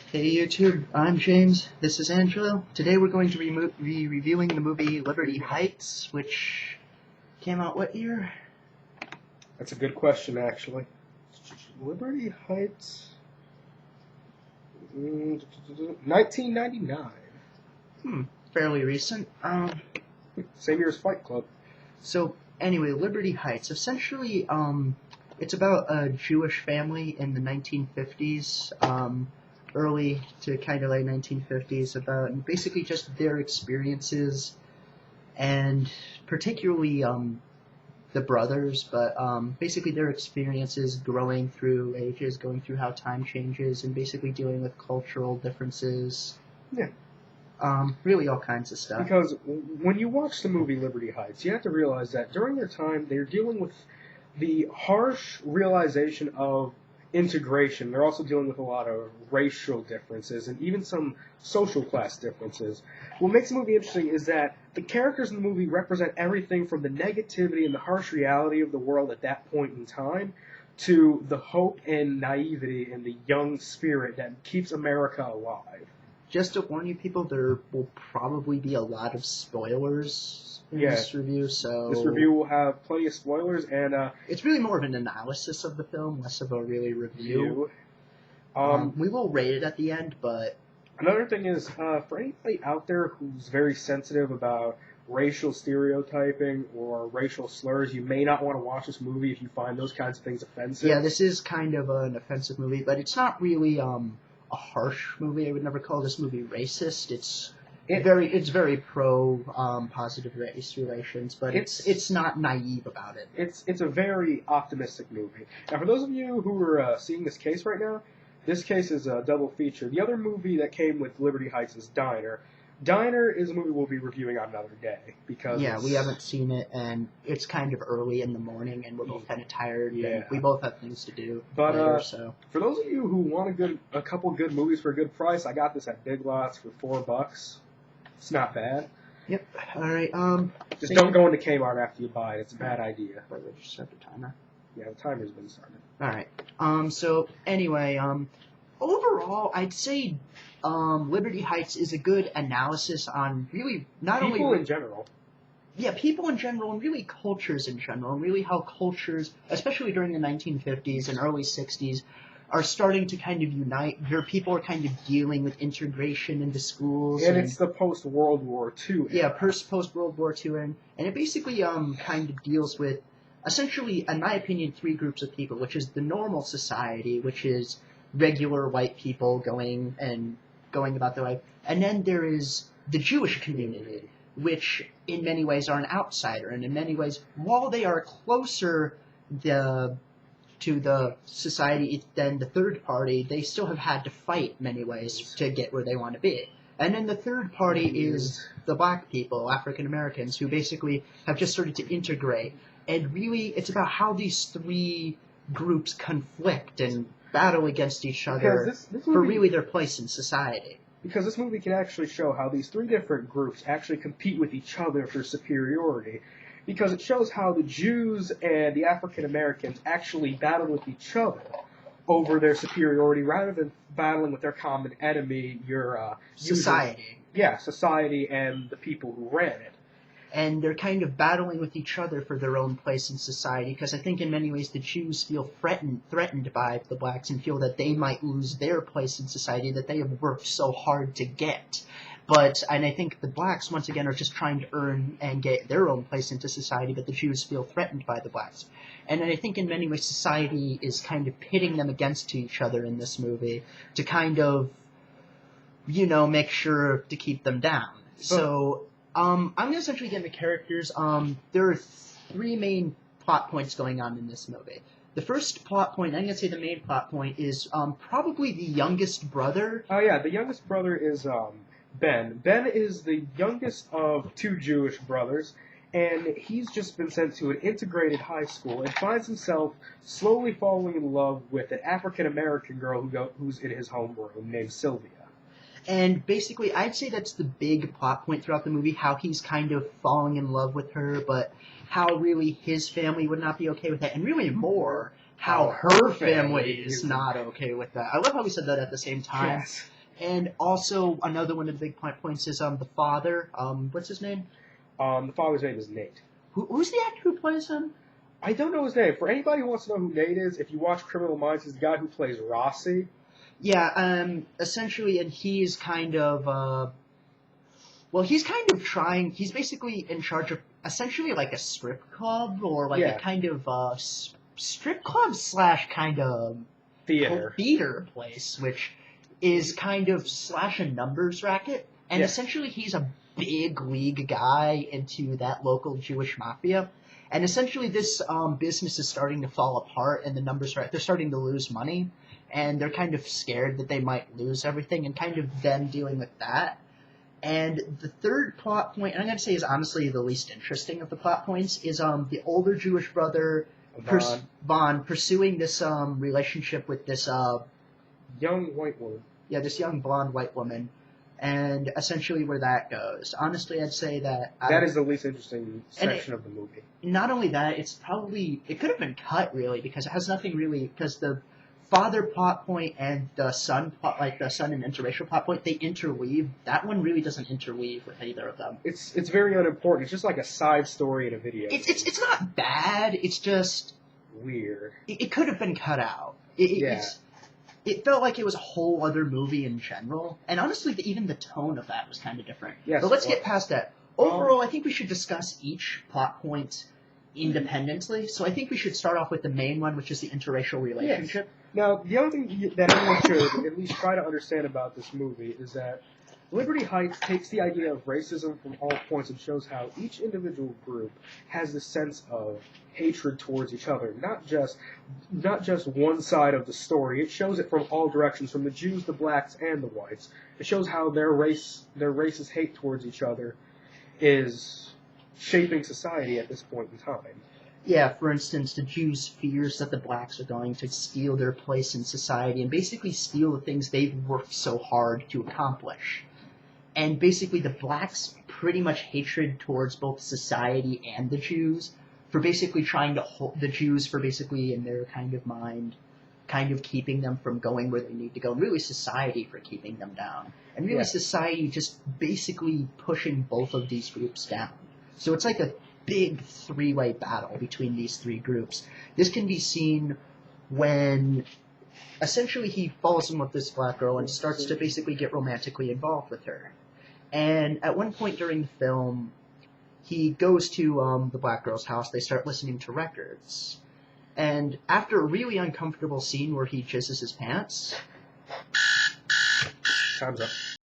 Hey YouTube, I'm James. This is Angelo. Today we're going to be reviewing the movie Liberty Heights, which came out what year? That's a good question, actually. Liberty Heights, 1999. Fairly recent. Same year as Fight Club. So anyway, Liberty Heights. Essentially, it's about a Jewish family in the 1950s, early to kind of late 1950s, about basically just their experiences, and particularly the brothers, but basically their experiences growing through ages, going through how time changes, and basically dealing with cultural differences. Yeah. Really all kinds of stuff. Because when you watch the movie Liberty Heights, you have to realize that during their time, they're dealing with the harsh realization of integration. They're also dealing with a lot of racial differences and even some social class differences. What makes the movie interesting is that the characters in the movie represent everything from the negativity and the harsh reality of the world at that point in time to the hope and naivety and the young spirit that keeps America alive. Just to warn you people, there will probably be a lot of spoilers in this review, so... This review will have plenty of spoilers, and... it's really more of an analysis of the film, less of a really review. We will rate it at the end, but... Another thing is, for anybody out there who's very sensitive about racial stereotyping or racial slurs, you may not want to watch this movie if you find those kinds of things offensive. Yeah, this is kind of an offensive movie, but it's not really a harsh movie. I would never call this movie racist. It's very pro positive race relations, but it's not naive about it. It's a very optimistic movie. Now, for those of you who are seeing this case right now, this case is a double feature. The other movie that came with Liberty Heights is Diner. Diner is a movie we'll be reviewing on another day because we haven't seen it, and it's kind of early in the morning, and we're both kind of tired. Yeah. And we both have things to do. But later, so for those of you who want a couple good movies for a good price, I got this at Big Lots for $4. It's not bad. Yep. All right. Just don't go into Kmart after you buy it. It's a bad idea. But we just set the timer. Yeah, the timer's been started. All right. So anyway, overall, I'd say Liberty Heights is a good analysis on really not only people in general. Yeah, people in general, and really cultures in general, and really how cultures, especially during the 1950s and early 60s, are starting to kind of unite, where people are kind of dealing with integration into schools. And it's the post-World War II era. Yeah, post-World War II, and it basically kind of deals with, essentially, in my opinion, three groups of people, which is the normal society, which is regular white people going about their life, and then there is the Jewish community, which in many ways are an outsider, and in many ways, while they are closer to the society than the third party, they still have had to fight in many ways to get where they want to be. And then the third party is the black people, African Americans, who basically have just started to integrate. And really, it's about how these three groups conflict and battle against each other this movie, for really their place in society. Because this movie can actually show how these three different groups actually compete with each other for superiority. Because it shows how the Jews and the African Americans actually battle with each other over their superiority rather than battling with their common enemy, your society. Society and the people who ran it. And they're kind of battling with each other for their own place in society, because I think in many ways the Jews feel threatened by the blacks and feel that they might lose their place in society that they have worked so hard to get. And I think the blacks, once again, are just trying to earn and get their own place into society, but the Jews feel threatened by the blacks. And I think in many ways society is kind of pitting them against each other in this movie to kind of, make sure to keep them down. I'm going to essentially get into characters. There are three main plot points going on in this movie. The first plot point, I'm going to say the main plot point, is probably the youngest brother. Oh, yeah, the youngest brother is Ben. Ben is the youngest of two Jewish brothers, and he's just been sent to an integrated high school and finds himself slowly falling in love with an African-American girl who's in his homeroom named Sylvia. And basically, I'd say that's the big plot point throughout the movie, how he's kind of falling in love with her, but how really his family would not be okay with that, and really more, how her family is not okay with that. I love how we said that at the same time. Yes. And also another one of the big points is the father. What's his name? The father's name is Nate. Who's the actor who plays him? I don't know his name. For anybody who wants to know who Nate is, if you watch Criminal Minds, he's the guy who plays Rossi. Yeah, essentially, and he's kind of, well, he's kind of trying, he's basically in charge of essentially like a strip club, or like Yeah. a kind of, strip club slash kind of theater place, which is kind of slash a numbers racket, and Yeah. essentially he's a big league guy into that local Jewish mafia. And essentially, this business is starting to fall apart, and the numbers are they're starting to lose money, and they're kind of scared that they might lose everything, and kind of them dealing with that. And the third plot point, and I'm going to say is honestly the least interesting of the plot points, is the older Jewish brother Vaughn pursuing this relationship with this Young white woman. this young blonde white woman, and essentially where that goes. Honestly, I'd say that That is the least interesting section of the movie. Not only that, it could have been cut really, because it has nothing really, because the father plot point and the son plot, like the son and interracial plot point, they interweave. That one really doesn't interweave with either of them. It's very unimportant. It's just like a side story in a video. It's not bad. It's just weird. It could have been cut out. It felt like it was a whole other movie in general, and honestly, even the tone of that was kind of different. Yes, but let's get past that. Overall, I think we should discuss each plot point independently. So I think we should start off with the main one, which is the interracial relationship. Yes. Now, the other thing that everyone should at least try to understand about this movie is that Liberty Heights takes the idea of racism from all points and shows how each individual group has this sense of hatred towards each other, not just one side of the story. It shows it from all directions, from the Jews, the blacks, and the whites. It shows how their racist hate towards each other is shaping society at this point in time. Yeah, for instance, the Jews' fears that the blacks are going to steal their place in society and basically steal the things they've worked so hard to accomplish. And basically the blacks' pretty much hatred towards both society and the Jews for basically trying to hold the Jews for basically, in their kind of mind, kind of keeping them from going where they need to go. And really society for keeping them down. And really society just basically pushing both of these groups down. So it's like a big three-way battle between these three groups. This can be seen when essentially he falls in with this black girl and starts to basically get romantically involved with her. And at one point during the film, he goes to the black girl's house. They start listening to records. And after a really uncomfortable scene where he jizzes his pants... Time's up.